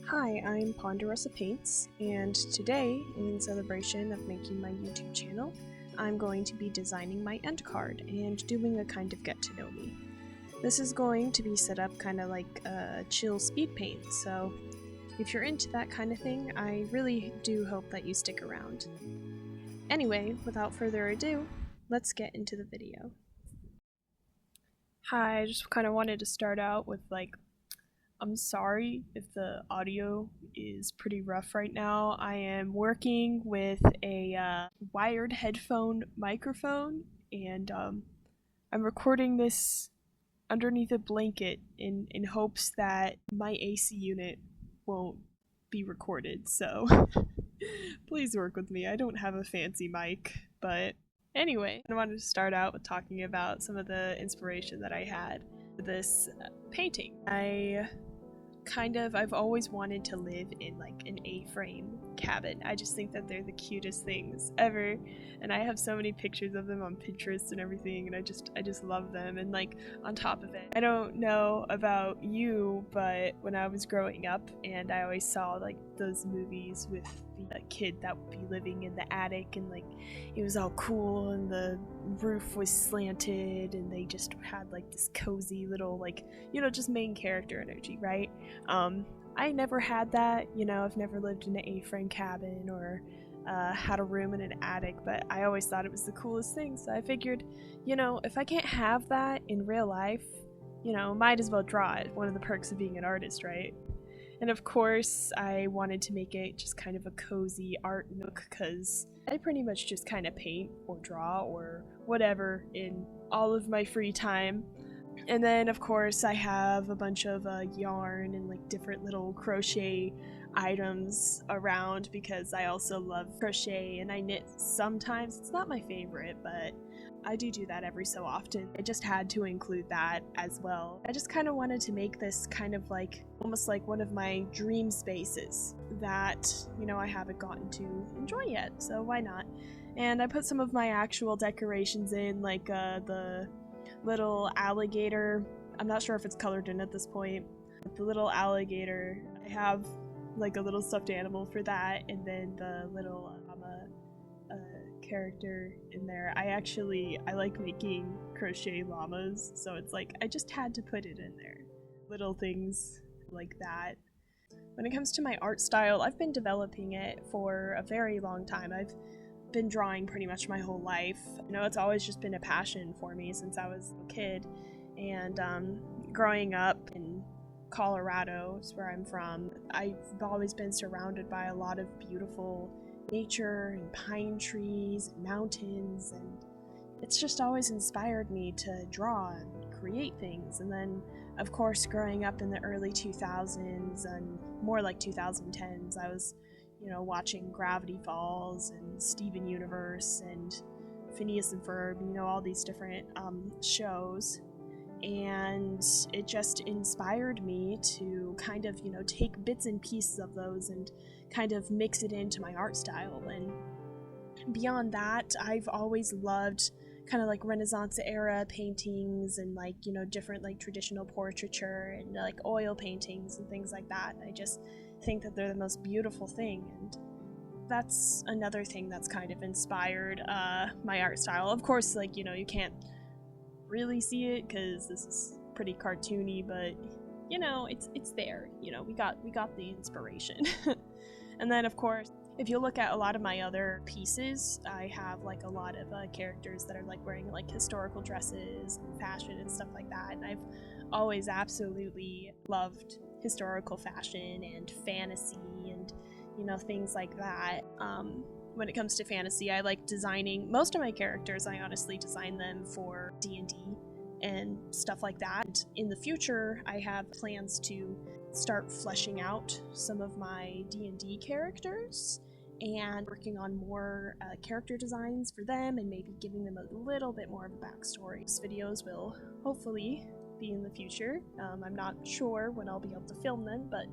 Hi, I'm PonderosaPaints, and today, in celebration of making my YouTube channel, I'm going to be designing my end card and doing a kind of get to know me. This is going to be set up kind of like a chill speed paint, so if you're into that kind of thing, I really do hope that you stick around. Anyway, without further ado, let's get into the video. Hi, I just kind of wanted to start out with I'm sorry if the audio is pretty rough right now. I am working with a wired headphone microphone, and I'm recording this underneath a blanket in hopes that my AC unit won't be recorded, so please work with me. I don't have a fancy mic, but anyway, I wanted to start out with talking about some of the inspiration that I had for this painting. I've always wanted to live in like an A-frame cabin. I just think that they're the cutest things ever, and I have so many pictures of them on Pinterest and everything, and I just love them. And like on top of it, I don't know about you, but when I was growing up and I always saw like those movies with the kid that would be living in the attic, and like it was all cool and the roof was slanted and they just had like this cozy little just main character energy, right? I never had that, I've never lived in an A-frame cabin or had a room in an attic, but I always thought it was the coolest thing, so I figured, if I can't have that in real life, might as well draw it. One of the perks of being an artist, right? And of course, I wanted to make it just kind of a cozy art nook, because I pretty much just kind of paint or draw or whatever in all of my free time. And then, of course, I have a bunch of yarn and like different little crochet items around, because I also love crochet and I knit sometimes. It's not my favorite, but I do that every so often. I just had to include that as well. I just kind of wanted to make this kind of like almost like one of my dream spaces that, I haven't gotten to enjoy yet, so why not? And I put some of my actual decorations in, like the little alligator. I'm not sure if it's colored in at this point, but the little alligator, I have like a little stuffed animal for that, and then the little character in there. I like making crochet llamas, so it's like I just had to put it in there. Little things like that. When it comes to my art style, I've been developing it for a very long time. I've been drawing pretty much my whole life. It's always just been a passion for me since I was a kid. And growing up in Colorado is where I'm from, I've always been surrounded by a lot of beautiful nature and pine trees and mountains, and it's just always inspired me to draw and create things. And then, of course, growing up in the early 2000s and more like 2010s, I was watching Gravity Falls and Steven Universe and Phineas and Ferb, all these different shows, and it just inspired me to kind of, take bits and pieces of those and kind of mix it into my art style. And beyond that, I've always loved kind of like Renaissance era paintings and different like traditional portraiture and like oil paintings and things like that. I just think that they're the most beautiful thing, and that's another thing that's kind of inspired my art style. Of course, you can't really see it because this is pretty cartoony, but it's there. We got the inspiration. And then, of course, if you look at a lot of my other pieces, I have like a lot of characters that are like wearing like historical dresses and fashion and stuff like that, and I've always absolutely loved historical fashion and fantasy and things like that. When it comes to fantasy, I like designing most of my characters. I honestly design them for D&D and stuff like that. In the future, I have plans to start fleshing out some of my D&D characters and working on more character designs for them and maybe giving them a little bit more of a backstory. These videos will hopefully be in the future. I'm not sure when I'll be able to film them, but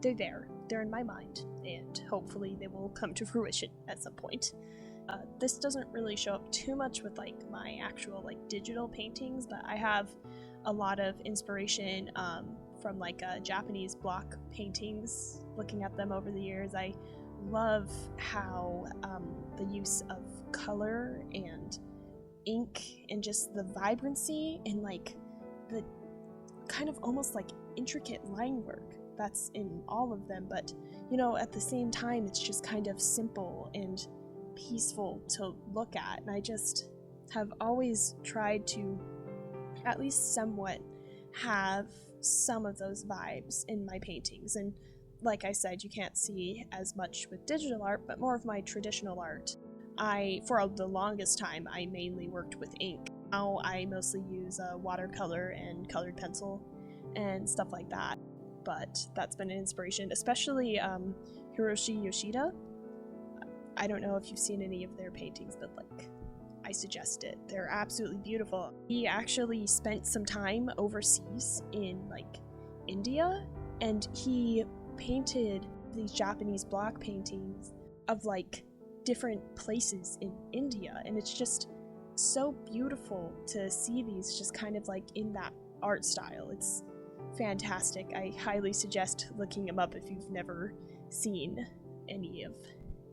they're there. They're in my mind, and hopefully they will come to fruition at some point. This doesn't really show up too much with like my actual like digital paintings, but I have a lot of inspiration from like Japanese block paintings, looking at them over the years. I love how the use of color and ink and just the vibrancy and like the kind of almost like intricate line work that's in all of them, but you know, at the same time it's just kind of simple and peaceful to look at. And I just have always tried to at least somewhat have some of those vibes in my paintings. And like I said, you can't see as much with digital art, but more of my traditional art. For the longest time, I mainly worked with ink. Now I mostly use watercolor and colored pencil and stuff like that. But that's been an inspiration, especially Hiroshi Yoshida. I don't know if you've seen any of their paintings, but like, I suggest it. They're absolutely beautiful. He actually spent some time overseas in like India, and he painted these Japanese block paintings of like different places in India, and it's just so beautiful to see these just kind of like in that art style. It's fantastic. I highly suggest looking him up if you've never seen any of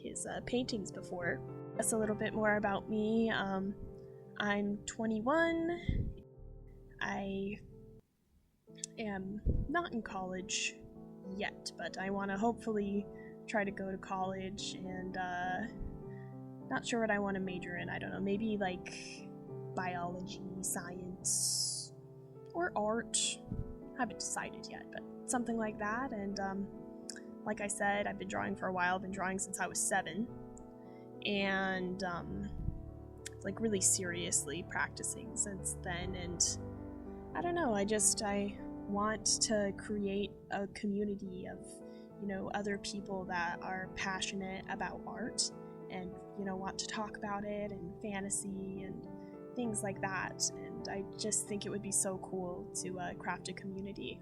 his paintings before. That's a little bit more about me. I'm 21. I am not in college yet, but I want to hopefully try to go to college, and not sure what I want to major in. I don't know, maybe like biology, science, or art. Haven't decided yet, but something like that. And like I said, I've been drawing for a while. I've been drawing since I was 7, and like really seriously practicing since then. And I don't know, I want to create a community of, you know, other people that are passionate about art and, you know, want to talk about it and fantasy and things like that. And I just think it would be so cool to craft a community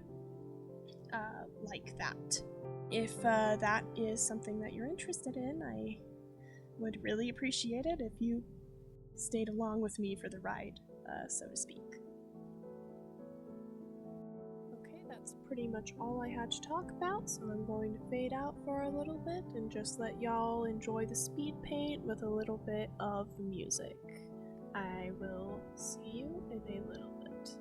like that. If that is something that you're interested in, I would really appreciate it if you stayed along with me for the ride, so to speak. Okay, that's pretty much all I had to talk about, so I'm going to fade out for a little bit and just let y'all enjoy the speed paint with a little bit of music. I will see you in a little bit.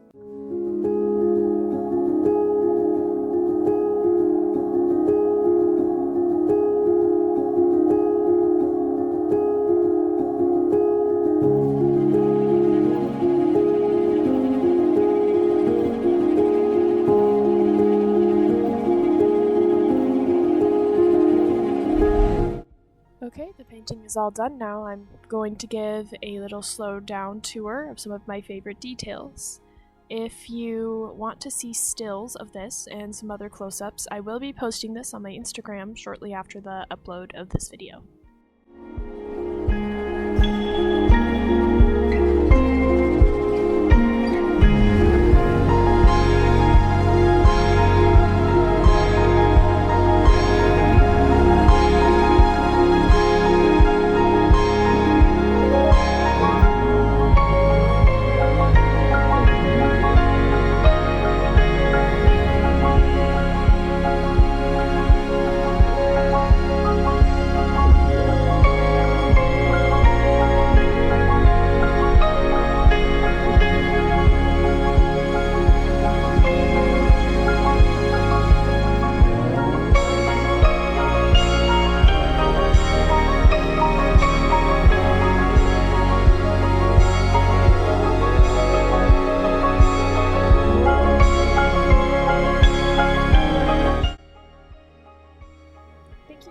Okay, the painting is all done now. I'm going to give a little slowed down tour of some of my favorite details. If you want to see stills of this and some other close-ups, I will be posting this on my Instagram shortly after the upload of this video.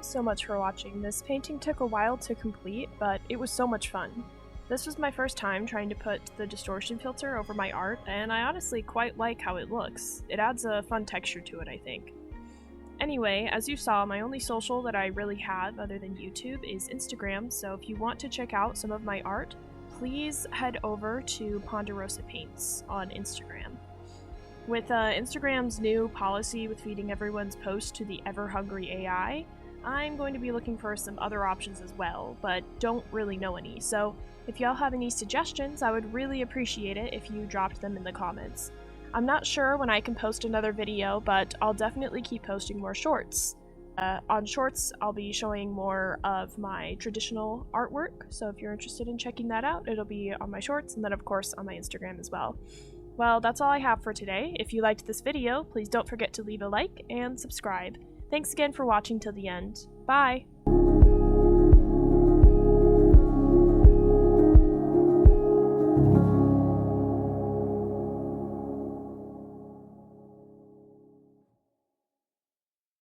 So much for watching. This painting took a while to complete, but it was so much fun. This was my first time trying to put the distortion filter over my art, and I honestly quite like how it looks. It adds a fun texture to it, I think. Anyway, as you saw, my only social that I really have other than YouTube is Instagram, so if you want to check out some of my art, please head over to PonderosaPaints on Instagram. With Instagram's new policy with feeding everyone's posts to the ever-hungry AI, I'm going to be looking for some other options as well, but don't really know any, so if y'all have any suggestions, I would really appreciate it if you dropped them in the comments. I'm not sure when I can post another video, but I'll definitely keep posting more shorts. On shorts, I'll be showing more of my traditional artwork, so if you're interested in checking that out, it'll be on my shorts, and then of course on my Instagram as well. Well, that's all I have for today. If you liked this video, please don't forget to leave a like and subscribe. Thanks again for watching till the end. Bye!